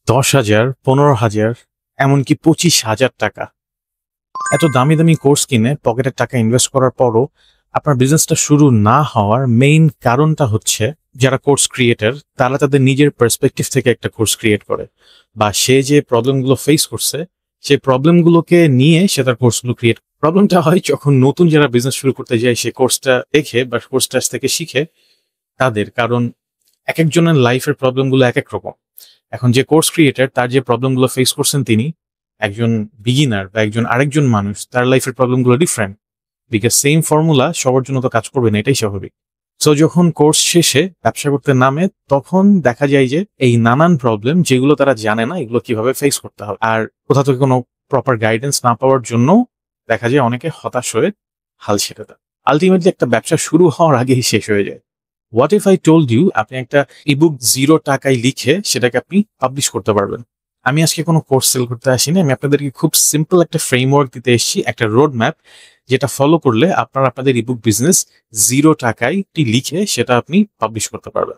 10,000, 15,000, এমনকি 25,000 টাকা এত দামি দামি কোর্স কিনে পকেটের টাকা ইনভেস্ট করার পরও আপনার বিজনেসটা শুরু না হওয়ার মেইন কারণটা হচ্ছে যারা কোর্স ক্রিয়েটর তারা তাদের নিজের পার্সপেক্টিভ থেকে একটা কোর্স ক্রিয়েট করে বা সে যে প্রবলেমগুলো ফেস করছে সেই প্রবলেমগুলোকে নিয়ে সে তার কোর্সগুলো ক্রিয়েট। প্রবলেমটা হয় যখন নতুন যারা বিজনেস শুরু করতে যায় সে কোর্সটা দেখে বা কোর্সটা থেকে শিখে তাদের, কারণ এক একজনের লাইফের প্রবলেমগুলো এক এক রকম। এখন যে কোর্স ক্রিয়েটর তার যে প্রবলেমগুলো ফেস করছেন তিনি একজন বিগিনার বা একজন আরেকজন মানুষ তার লাইফের প্রবলেমগুলো ডিফারেন্ট, বিকজ সেম ফর্মুলা সবার জন্য তো কাজ করবে না, এটাই স্বাভাবিক। সো যখন কোর্স শেষে ব্যবসা করতে নামে তখন দেখা যায় যে এই নানান প্রবলেম যেগুলো তারা জানে না এগুলো কিভাবে ফেস করতে হবে, আর কোথা থেকে কোনো প্রপার গাইডেন্স না পাওয়ার জন্য দেখা যায় অনেকে হতাশ হয়ে হাল ছেড়ে দেয়। আলটিমেটলি একটা ব্যবসা শুরু হওয়ার আগেই শেষ হয়ে যায়। What if I told you আপনি একটা ইবুক 0 টাকায় লিখে সেটাকে আপনি পাবলিশ করতে পারবেন। আমি আজকে কোনো কোর্স সেল করতে আসিনি, আমি আপনাদেরকে খুব সিম্পল একটা ফ্রেমওয়ার্ক দিতে এসেছি, একটা রোড ম্যাপ যেটা ফলো করলে আপনারা আপনাদের ইবুক বিজনেস 0 টাকায় লিখে সেটা আপনি পাবলিশ করতে পারবেন।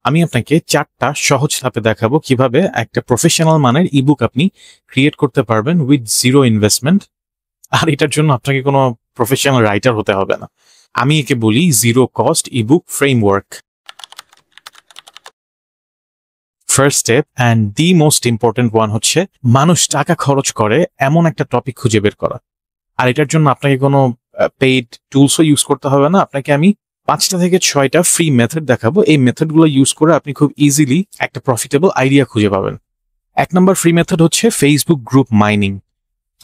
আমি আপনাকে 4টা সহজ ধাপে দেখাবো কিভাবে একটা প্রফেশনাল মানের ইবুক আপনি ক্রিয়েট করতে পারবেন উইথ 0 ইনভেস্টমেন্ট। আর এটার জন্য আপনাকে কোনো প্রফেশনাল রাইটার হতে হবে না, আমি একে বলি 0 cost ebook framework. First step and the most important one হচ্ছে মানুষ টাকা খরচ করে এমন একটা টপিক খুঁজে বের করা। আর এটার জন্য আপনাকে কোনো পেইড টুলসও ইউজ করতে হবে না, আপনাকে আমি 5টা থেকে 6টা ফ্রি মেথড দেখাবো। এই মেথডগুলো ইউজ করে আপনি খুব ইজিলি একটা প্রফিটেবল আইডিয়া খুঁজে পাবেন। 1 নম্বর ফ্রি মেথড হচ্ছে ফেসবুক গ্রুপ মাইনিং।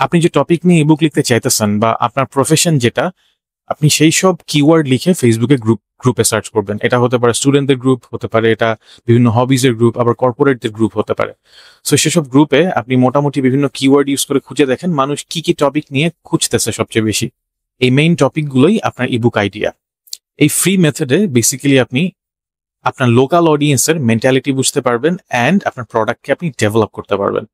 আপনি যে টপিক নিয়ে ইবুক লিখতে চাইতেছেন বা আপনার প্রফেশন যেটা, আপনি সেই সব কিওয়ার্ড লিখে ফেসবুকে গ্রুপে সার্চ করবেন। এটা হতে পারে স্টুডেন্টদের গ্রুপ, হতে পারে এটা বিভিন্ন হবিজের গ্রুপ, আবার কর্পোরেটদের গ্রুপ হতে পারে। সো সেসব গ্রুপে আপনি মোটামুটি বিভিন্ন কিওয়ার্ড ইউজ করে খুঁজে দেখেন মানুষ কি কি টপিক নিয়ে খুঁজতেছে সবচেয়ে বেশি। এই মেইন টপিকগুলোই আপনার ইবুক আইডিয়া। এই ফ্রি মেথডে বেসিক্যালি আপনি আপনার লোকাল অডিয়েন্সের মেন্টালিটি বুঝতে পারবেন অ্যান্ড আপনার প্রোডাক্টকে আপনি ডেভেলপ করতে পারবেন।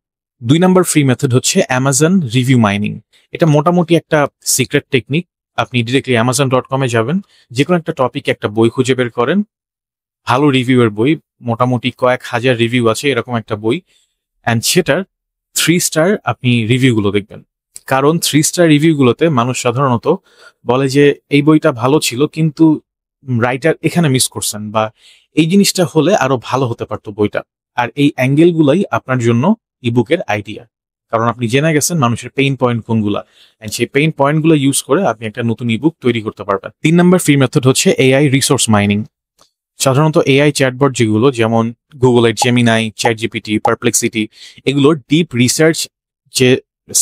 2 নম্বর ফ্রি মেথড হচ্ছে অ্যামাজন রিভিউ মাইনিং। এটা মোটামুটি একটা সিক্রেট টেকনিক। আপনি ডিরেক্টলি amazon.com-এ যাবেন, যে কোনো একটা টপিকে একটা বই খুঁজে বের করেন, ভালো রিভিউয়ের বই, মোটামুটি কয়েক হাজার রিভিউ আছে এরকম একটা বই, অ্যান্ড সেটার 3 স্টার আপনি রিভিউগুলো দেখবেন। কারণ 3 স্টার রিভিউগুলোতে মানুষ সাধারণত বলে যে এই বইটা ভালো ছিল কিন্তু রাইটার এখানে মিস করছেন, বা এই জিনিসটা হলে আরো ভালো হতে পারতো বইটা। আর এই অ্যাঙ্গেলগুলাই আপনার জন্য ইবুকের আইডিয়া, কারণ আপনি জেনে গেছেন মানুষের পেইন পয়েন্ট কোনগুলা, এন্ড সেই পেইন পয়েন্টগুলো ইউজ করে আপনি একটা নতুন ইবুক তৈরি করতে পারবেন। 3 নম্বর ফ্রি মেথড হচ্ছে এআই রিসোর্স মাইনিং। সাধারণত এআই চ্যাটবট যেগুলো, যেমন গুগলের জেমিনাই, চ্যাট জিপিটি, পারপ্লেক্সিটি, এগুলোর ডিপ রিসার্চ যে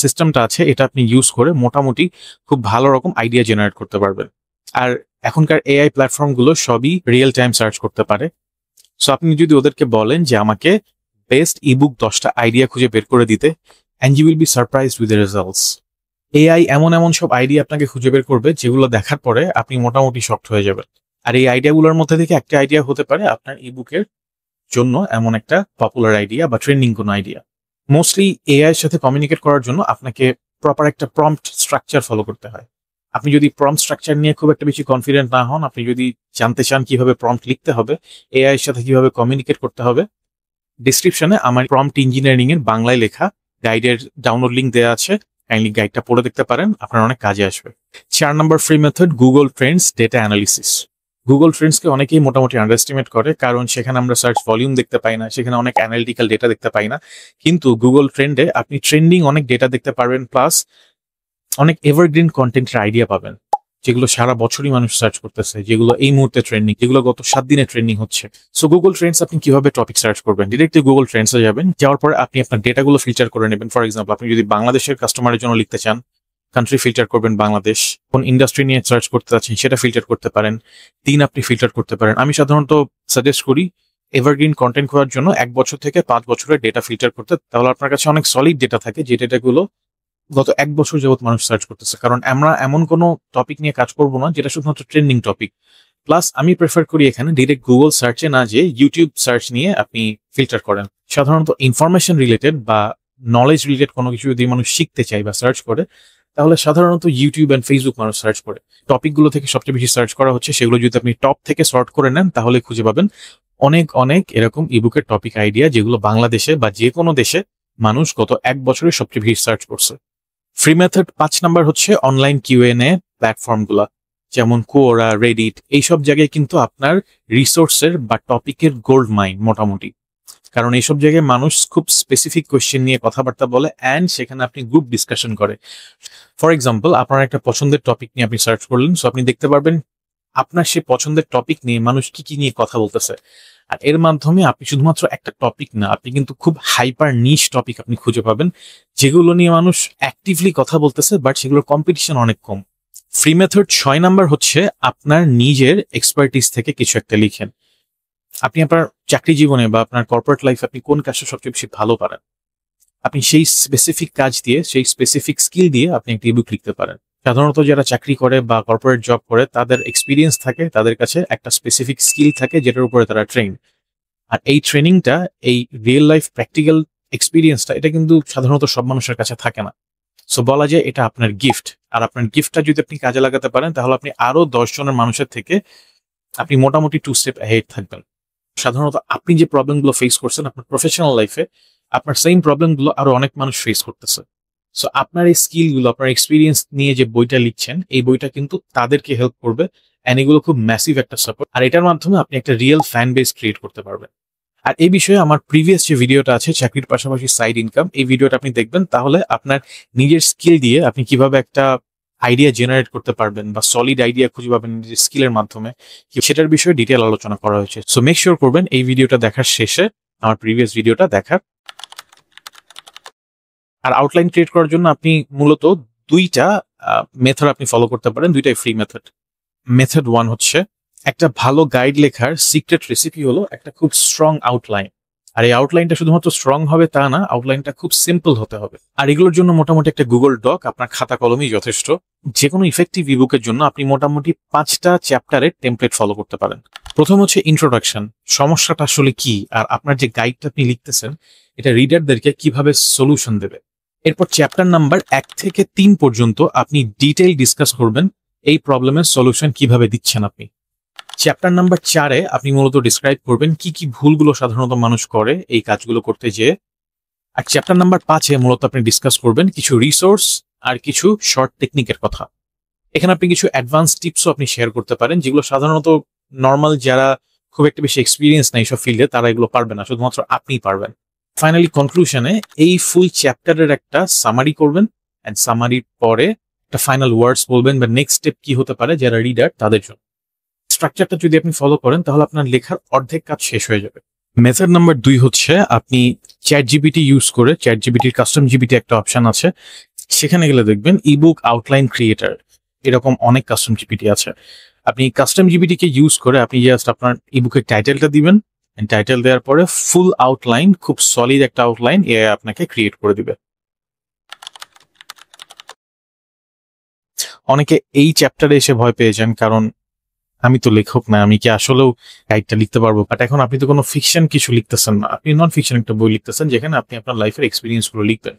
সিস্টেমটা আছে এটা আপনি ইউজ করে মোটামুটি খুব ভালো রকম আইডিয়া জেনারেট করতে পারবেন। আর এখনকার এআই প্ল্যাটফর্মগুলো সবই রিয়েল টাইম সার্চ করতে পারে। সো আপনি যদি ওদেরকে বলেন যে আমাকে বেস্ট ইবুক 10টা আইডিয়া খুঁজে বের করে দিতে, and you will be surprised with the results. AI এমন এমন সব আইডিয়া আপনাকে খুঁজে বের করবে যেগুলো দেখার পরে আপনি মোটামুটি শকড হয়ে যাবেন। আর এই আইডিয়াগুলোর মধ্যে থেকে একটা আইডিয়া হতে পারে আপনার ইবুকের জন্য এমন একটা পপুলার আইডিয়া বা ট্রেন্ডিং কোনো আইডিয়া। মোস্টলি এআই এর সাথে কমিউনিকেট করার জন্য আপনাকে প্রপার একটা প্রম্পট স্ট্রাকচার ফলো করতে হয়। আপনি যদি প্রম্পট স্ট্রাকচার নিয়ে খুব একটা বেশি কনফিডেন্ট না হন, আপনি যদি জানতে চান কিভাবে প্রম্পট লিখতে হবে, এআই এর সাথে কিভাবে কমিউনিকেট করতে হবে, ডেসক্রিপশনে আমার প্রম্পট ইঞ্জিনিয়ারিং এর বাংলায় লেখা গাইডের ডাউনলোড লিঙ্ক দেওয়া আছে, কাইন্ডলি গাইডটা পড়ে দেখতে পারেন, আপনার অনেক কাজে আসবে। 4 নম্বর free method Google trends data analysis. Google ট্রেন্ডসকে অনেকেই মোটামুটি আন্ডারএস্টিমেট করে, কারণ সেখানে আমরা সার্চ ভলিউম দেখতে পাই না, সেখানে অনেক অ্যানালিটিক্যাল ডেটা দেখতে পাই না। কিন্তু গুগল ট্রেন্ডে আপনি ট্রেন্ডিং অনেক ডেটা দেখতে পারবেন, প্লাস অনেক এভারগ্রিন কন্টেন্টের আইডিয়া পাবেন, যেগুলো সারা বছরই মানুষ সার্চ করতেছে, যেগুলো এই মুহূর্তে ট্রেন্ডিং, যেগুলো গত 7 দিনে ট্রেন্ডিং হচ্ছে। সো গুগল ট্রেন্ডস আপনি কিভাবে টপিক সার্চ করবেন? ডিরেক্টলি গুগল ট্রেন্ডসে যাবেন, যাওয়ার পরে আপনি আপনার ডেটাগুলো ফিল্টার করে নেবেন। ফর এক্সাম্পল, আপনি যদি বাংলাদেশের কাস্টমারের জন্য লিখতে চান, কান্ট্রি ফিল্টার করবেন বাংলাদেশ, কোন ইন্ডাস্ট্রি নিয়ে সার্চ করতে চাচ্ছেন সেটা ফিল্টার করতে পারেন, আপনি ফিল্টার করতে পারেন। আমি সাধারণত সাজেস্ট করি এভারগ্রিন কন্টেন্ট করার জন্য 1 বছর থেকে 5 বছরের ডেটা ফিল্টার করতে, তাহলে আপনার কাছে অনেক সলিড ডেটা থাকে, যে ডেটাগুলো গত 1 বছর যাবত মানুষ সার্চ করতেছে। কারণ আমরা এমন কোনো টপিক নিয়ে কাজ করবো না যেটা শুধুমাত্র ট্রেন্ডিং টপিক। প্লাস আমি প্রেফার করি এখানে ডিরেক্ট গুগল সার্চে না, যে ইউটিউব সার্চ নিয়ে আপনি ফিল্টার করেন। সাধারণত ইনফরমেশন রিলেটেড বা নলেজ রিলেটেড কোনো কিছু যদি মানুষ শিখতে চায় বা সার্চ করে, তাহলে সাধারণত ইউটিউব অ্যান্ড ফেসবুক মানুষ সার্চ করে টপিকগুলো থেকে সবচেয়ে বেশি সার্চ করা হচ্ছে, সেগুলো যদি আপনি টপ থেকে সর্ট করে নেন তাহলে খুঁজে পাবেন অনেক অনেক এরকম ইবুকের টপিক আইডিয়া যেগুলো বাংলাদেশে বা যে কোনো দেশে মানুষ গত 1 বছরে সবচেয়ে বেশি সার্চ করছে। ফ্রি মেথড 5 নাম্বার হচ্ছে অনলাইন কিউএনএ প্ল্যাটফর্মগুলো, যেমন কোরা, রেডিট, এইসব জায়গায় কিন্তু আপনার রিসোর্সের বা টপিকের গোল্ড মাইন মোটামুটি, কারণ এইসব জায়গায় মানুষ খুব স্পেসিফিক কোয়েশ্চেন নিয়ে কথাবার্তা বলে অ্যান্ড সেখানে আপনি গ্রুপ ডিসকাশন করে। ফর এক্সাম্পল, আপনার একটা পছন্দের টপিক নিয়ে আপনি সার্চ করলেন, সো আপনি দেখতে পারবেন আপনার সে পছন্দের টপিক নিয়ে মানুষ কি কি নিয়ে কথা বলতেছে। আর এর মাধ্যমে আপনি শুধুমাত্র একটা টপিক না, আপনি কিন্তু খুব হাইপার নিশ টপিক আপনি খুঁজে পাবেন যেগুলো নিয়ে মানুষ অ্যাক্টিভলি কথা বলতেছে, বাট সেগুলোর কম্পিটিশন অনেক কম। ফ্রি মেথড 6 নাম্বার হচ্ছে আপনার নিজের এক্সপার্টিস থেকে কিছু একটা লিখেন। আপনি আপনার চাকরি জীবনে বা আপনার কর্পোরেট লাইফ আপনি কোন কাজটা সবচেয়ে বেশি ভালো পারেন, আপনি সেই স্পেসিফিক কাজ দিয়ে, সেই স্পেসিফিক স্কিল দিয়ে আপনি একটা ইবুক লিখতে পারেন। সাধারণত যারা চাকরি করে বা কর্পোরেট জব করে তাদের এক্সপিরিয়েন্স থাকে, তাদের কাছে একটা স্পেসিফিক স্কিল থাকে যেটার উপরে তারা ট্রেন। আর এই ট্রেনিংটা, এই রিয়েল লাইফ প্র্যাকটিক্যাল এক্সপিরিয়েন্সটা, এটা কিন্তু সাধারণত সব মানুষের কাছে থাকে না। সো বলা যায় এটা আপনার গিফট। আর আপনার গিফটটা যদি আপনি কাজে লাগাতে পারেন তাহলে আপনি আরো 10 জনের মানুষের থেকে আপনি মোটামুটি 2 স্টেপ অ্যাহেড থাকবেন। সাধারণত আপনি যে প্রবলেমগুলো ফেস করছেন আপনার প্রফেশনাল লাইফে, আপনার সেম প্রবলেমগুলো আরো অনেক মানুষ ফেস করতেছে। সো আপনার এই স্কিলগুলো, আপনার এক্সপিরিয়েন্স নিয়ে যে বইটা লিখছেন, এই বইটা কিন্তু তাদেরকে হেল্প করবে অ্যান্ড এগুলো খুব ম্যাসিভ একটা সাপোর্ট। আর এটার মাধ্যমে আপনি একটা রিয়েল ফ্যান বেস ক্রিয়েট করতে পারবেন। আর এই বিষয়ে আমার প্রিভিয়াস যে ভিডিওটা আছে, চাকরির পাশাপাশি সাইড ইনকাম, এই ভিডিওটা আপনি দেখবেন, তাহলে আপনার নিজের স্কিল দিয়ে আপনি কিভাবে একটা আইডিয়া জেনারেট করতে পারবেন বা সলিড আইডিয়া খুঁজে পাবেন নিজের স্কিলের মাধ্যমে, সেটার বিষয়ে ডিটেল আলোচনা করা হয়েছে। সো মেক শিওর করবেন এই ভিডিওটা দেখার শেষে আমার প্রিভিয়াস ভিডিওটা দেখার। আর আউটলাইন ক্রিয়েট করার জন্য আপনি মূলত 2টা মেথড আপনি ফলো করতে পারেন, 2টাই ফ্রি মেথড। মেথড 1 হচ্ছে একটা ভালো গাইড লেখার সিক্রেট রেসিপি হলো একটা খুব স্ট্রং আউটলাইন। আর এই আউটলাইনটা শুধুমাত্র স্ট্রং হবে তা না, আউটলাইনটা খুব সিম্পল হতে হবে। আর এগুলোর জন্য মোটামুটি একটা গুগল ডক, আপনার খাতা কলমই যথেষ্ট। যে কোনো ইফেক্টিভ ইবুকের জন্য আপনি মোটামুটি 5টা চ্যাপ্টারের টেমপ্লেট ফলো করতে পারেন। প্রথম হচ্ছে ইন্ট্রোডাকশন, সমস্যাটা আসলে কি, আর আপনার যে গাইডটা আপনি লিখতেছেন এটা রিডারদেরকে কিভাবে সলিউশন দেবে। এরপর চ্যাপ্টার নাম্বার 1 থেকে 3 পর্যন্ত আপনি ডিটেইল ডিসকাস করবেন এই প্রবলেমের সলিউশন কিভাবে দিচ্ছেন আপনি। চ্যাপ্টার নাম্বার 4-এ আপনি মূলত ডিসক্রাইব করবেন কি কি ভুলগুলো সাধারণত মানুষ করে এই কাজগুলো করতে যেয়ে। আর চ্যাপ্টার নাম্বার 5-এ মূলত আপনি ডিসকাস করবেন কিছু রিসোর্স আর কিছু শর্ট টেকনিকের কথা। এখানে আপনি কিছু অ্যাডভান্স টিপসও আপনি শেয়ার করতে পারেন যেগুলো সাধারণত নর্মাল যারা খুব একটা বেশি এক্সপিরিয়েন্স নাই সব ফিল্ডে তারা এগুলো পারবে না, শুধুমাত্র আপনিই পারবেন। ফাইনালি কনক্লুশনে এই ফুল চ্যাপ্টারের একটা সামারি করবেন, অ্যান্ড সামারির পরে একটা ফাইনাল ওয়ার্ডস বলবেন বা নেক্সট স্টেপ কি হতে পারে যারা রিডার তাদের জন্য। স্ট্রাকচারটা যদি আপনি ফলো করেন তাহলে আপনার লেখার অর্ধেক কাজ শেষ হয়ে যাবে। মেথড নাম্বার 2 হচ্ছে আপনি চ্যাট জিপিটি ইউজ করে, চ্যাট জিপিটির কাস্টম জিপিটি একটা অপশন আছে, সেখানে গেলে দেখবেন ইবুক আউটলাইন ক্রিয়েটার, এরকম অনেক কাস্টম জিপিটি আছে। আপনি কাস্টম জিপিটিকে ইউজ করে আপনি জাস্ট আপনার ইবুকের টাইটেলটা দিবেন, টাইটেল দেওয়ার পরে ফুল আউটলাইন, খুব সলিড একটা আউটলাইন এআই আপনাকে ক্রিয়েট করে দিবে। অনেকে এই চ্যাপ্টারে এসে ভয় পেয়ে যান, কারণ আমি তো লেখক না, আমি কি আসলেও গাইডটা লিখতে পারবো? বাট এখন আপনি তো কোনো ফিকশন কিছু লিখতেছেন না, আপনি নন ফিকশন একটা বই লিখতেছেন যেখানে আপনি আপনার লাইফের এক্সপিরিয়েন্স গুলো লিখবেন।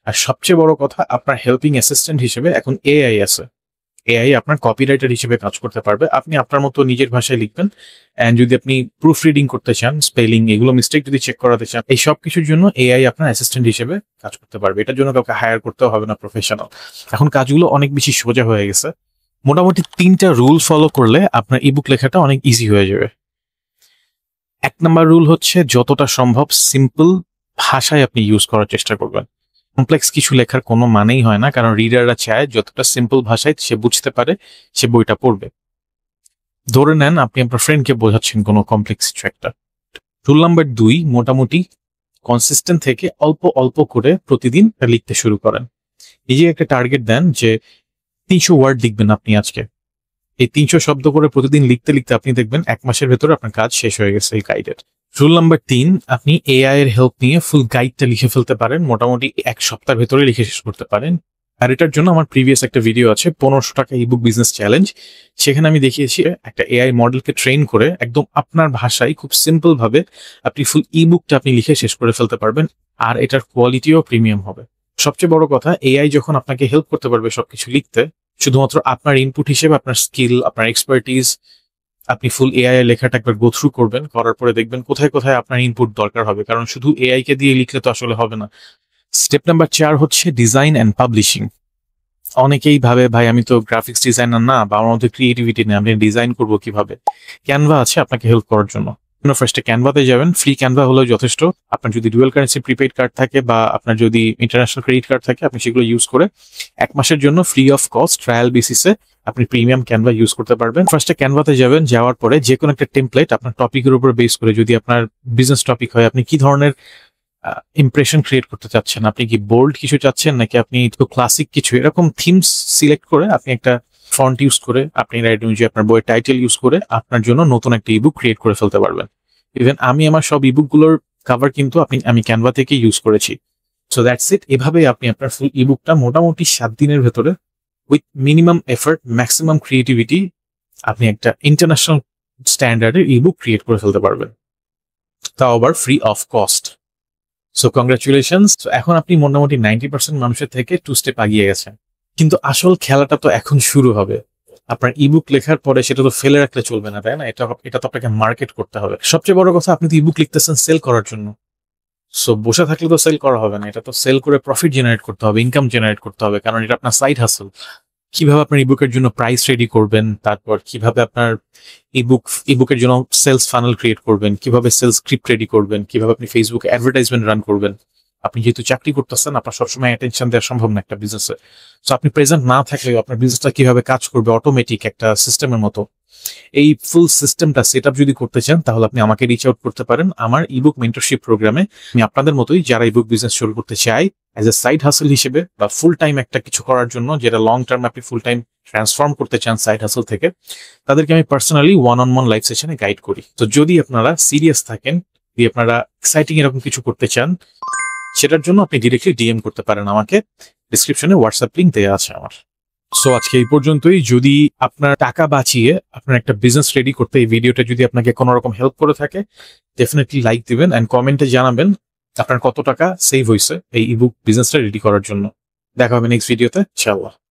আর সবচেয়ে বড় কথা, আপনার হেল্পিং অ্যাসিস্ট্যান্ট হিসেবে এখন এআই আছে। এআই আপনার কপিরাইটার হিসেবে কাজ করতে পারবে। আপনি আপনার মতো নিজের ভাষায় লিখবেন, অ্যান্ড যদি আপনি প্রুফ রিডিং করতে চান, স্পেলিং এগুলো মিস্টেক যদি চেক করাতে চান, এই সব কিছুর জন্য এআই আপনার অ্যাসিস্ট্যান্ট হিসেবে কাজ করতে পারবে। এটার জন্য কাউকে হায়ার করতেও হবে না প্রফেশনাল। এখন কাজগুলো অনেক বেশি সোজা হয়ে গেছে। মোটামুটি 3টা রুল ফলো করলে আপনার ইবুক লেখাটা অনেক ইজি হয়ে যাবে। 1 নাম্বার রুল হচ্ছে যতটা সম্ভব সিম্পল ভাষায় আপনি ইউজ করার চেষ্টা করবেন। কমপ্লেক্স কিছু লেখার কোনো মানেই হয় না, কারণ রিডাররা চায় যতটা সিম্পল ভাষায় সে বুঝতে পারে সে বইটা পড়বে। ধরে নেন আপনি আপনার ফ্রেন্ডকে বোঝাচ্ছেন কোনো কমপ্লেক্স কিছু একটা। রুল নাম্বার 2, মোটামুটি কনসিস্টেন্ট থেকে অল্প অল্প করে প্রতিদিন লিখতে শুরু করেন। এই যে একটা টার্গেট দেন যে 300 ওয়ার্ড লিখবেন আপনি আজকে। এই 300 শব্দ করে প্রতিদিন লিখতে লিখতে আপনি দেখবেন 1 মাসের ভেতরে আপনার কাজ শেষ হয়ে গেছে এই গাইডের। রুল নাম্বার 3, আপনি এআই এর হেল্প নিয়ে ফুল গাইডটা লিখে ফেলতে পারেন, মোটামুটি 1 সপ্তাহের ভেতরে লিখে শেষ করতে পারেন। আর এটার জন্য আমার প্রিভিয়াস একটা ভিডিও আছে 1500 টাকা ইবুক বিজনেস চ্যালেঞ্জ, সেখানে আমি দেখিয়েছি একটা এআই মডেলকে ট্রেন করে একদম আপনার ভাষায় খুব সিম্পল ভাবে আপনি ফুল ইবুকটা আপনি লিখে শেষ করে ফেলতে পারবেন, আর এটার কোয়ালিটিও প্রিমিয়াম হবে। সবচেয়ে বড় কথা, এআই যখন আপনাকে হেল্প করতে পারবে সবকিছু লিখতে, শুধুমাত্র আপনার ইনপুট হিসেবে আপনার স্কিল, আপনার এক্সপার্টিজ, আপনি ফুল এআই এর লেখাটা একবার গো থ্রু করবেন, করার পরে দেখবেন কোথায় কোথায় আপনার ইনপুট দরকার হবে, কারণ শুধু এআই কে দিয়ে লিখলে তো আসলে হবে না। স্টেপ নাম্বার 4 হচ্ছে ডিজাইন অ্যান্ড পাবলিশিং। অনেকেই ভাবে ভাই আমি তো গ্রাফিক্স ডিজাইনার না, বা আমার মধ্যে ক্রিয়েটিভিটি নেই, আমি ডিজাইন করবো কিভাবে? ক্যানভা আছে আপনাকে হেল্প করার জন্য। ফার্স্টে ক্যানভাতে যাবেন, ফ্রি ক্যানভা হলেও যথেষ্ট। আপনার যদি ডুয়াল কারেন্সি প্রিপেড কার্ড থাকে বা আপনার যদি ইন্টারন্যাশনাল ক্রেডিট কার্ড থাকে, আপনি সেগুলো ইউজ করে 1 মাসের জন্য ফ্রি অফ কস্ট ট্রায়াল বেসিসে আপনি প্রিমিয়াম ক্যানভা ইউজ করতে পারবেন। ফার্স্টে ক্যানভাতে যাবেন, যাওয়ার পরে যে কোনো একটা টেমপ্লেট আপনার টপিকের উপর বেস করে, যদি আপনার বিজনেস টপিক হয়, আপনি কি ধরনের ইমপ্রেশন ক্রিয়েট করতে চাচ্ছেন, আপনি কি বোল্ড কিছু চাচ্ছেন নাকি আপনি একটু ক্লাসিক কিছু, এরকম থিমস সিলেক্ট করে আপনি একটা ফন্ট ইউজ করে, আপনি রাইট অনুযায়ী আপনার বইয়ের টাইটেল ইউজ করে আপনার জন্য নতুন একটা ইবুক ক্রিয়েট করে ফেলতে পারবেন। ইভেন আমি আমার সব ইবুক গুলোর কভার কিন্তু আমি ক্যানভা থেকে ইউজ করেছি। So that's it. এভাবে আপনি আপনার ফুল ইবুকটা মোটামুটি 7 দিনের ভেতরে with minimum effort, maximum creativity, আপনি একটা ইন্টারন্যাশনাল স্ট্যান্ডার্ডের ইবুক ক্রিয়েট করে ফেলতে পারবেন, তাও আবার free of cost. So congratulations. এখন আপনি মোটামুটি 90% মানুষের থেকে 2 স্টেপ আগিয়ে গেছেন। কিন্তু আসল খেলাটা তো এখন শুরু হবে। আপনার ইবুক লেখার পরে সেটা তো ফেলে রাখলে চলবে না, তাই না? এটা তো আপনাকে মার্কেট করতে হবে। সবচেয়ে বড় কথা, আপনি তো ইবুক লিখতেছেন সেল করার জন্য। সো বসে থাকলে তো সেল করা হবে না, এটা তো সেল করে প্রফিট জেনারেট করতে হবে, ইনকাম জেনারেট করতে হবে, কারণ এটা আপনার সাইড হাসল। কিভাবে আপনার ইবুকের জন্য প্রাইস রেডি করবেন, তারপর কিভাবে আপনার ইবুকের জন্য সেলস ফানেল ক্রিয়েট করবেন, কিভাবে সেলস স্ক্রিপ্ট রেডি করবেন, কিভাবে আপনি ফেসবুকে অ্যাডভার্টাইজমেন্ট রান করবেন। আপনি যেহেতু চাকরি করতেছেন, আপনার সবসময় অ্যাটেনশন দেওয়া সম্ভব না একটা বিজনেসে। সো আপনি প্রেজেন্ট না থাকলেও আপনার বিজনেসটা কিভাবে কাজ করবে অটোমেটিক একটা সিস্টেমের মতো, এই ফুল সিস্টেমটা সেট আপ যদি করতে চান, তাহলে আপনি আমাকে রিচ আউট করতে পারেন আমার ইবুক মেন্টরশিপ প্রোগ্রামে। আমি আপনাদের মতোই যারা ইবুক বিজনেস শুরু করতে চাই অ্যাজ এ সাইড হাসল হিসেবে, বা ফুল টাইম একটা কিছু করার জন্য, যেটা লং টার্ম আপনি ফুল টাইম ট্রান্সফর্ম করতে চান সাইড হাসল থেকে, তাদেরকে আমি পার্সোনালি 1-on-1 লাইভ সেশনে গাইড করি। তো যদি আপনারা সিরিয়াস থাকেন, যদি আপনারা এক্সাইটিং এরকম কিছু করতে চান, সেটার জন্য আপনি ডিরেক্টলি ডিএম করতে পারেন আমাকে। ডিসক্রিপশনে হোয়াটসঅ্যাপ লিঙ্ক দেওয়া আছে আমার। সো আজকে এই পর্যন্তই। যদি আপনার টাকা বাঁচিয়ে আপনার একটা বিজনেস রেডি করতে এই ভিডিওটা যদি আপনাকে কোনো রকম হেল্প করে থাকে, ডেফিনেটলি লাইক দিবেন এন্ড কমেন্টে জানাবেন আপনার কত টাকা সেভ হয়েছে এই ইবুক বিজনেসটা রেডি করার জন্য। দেখা হবে নেক্সট ভিডিওতে, ইনশাআল্লাহ।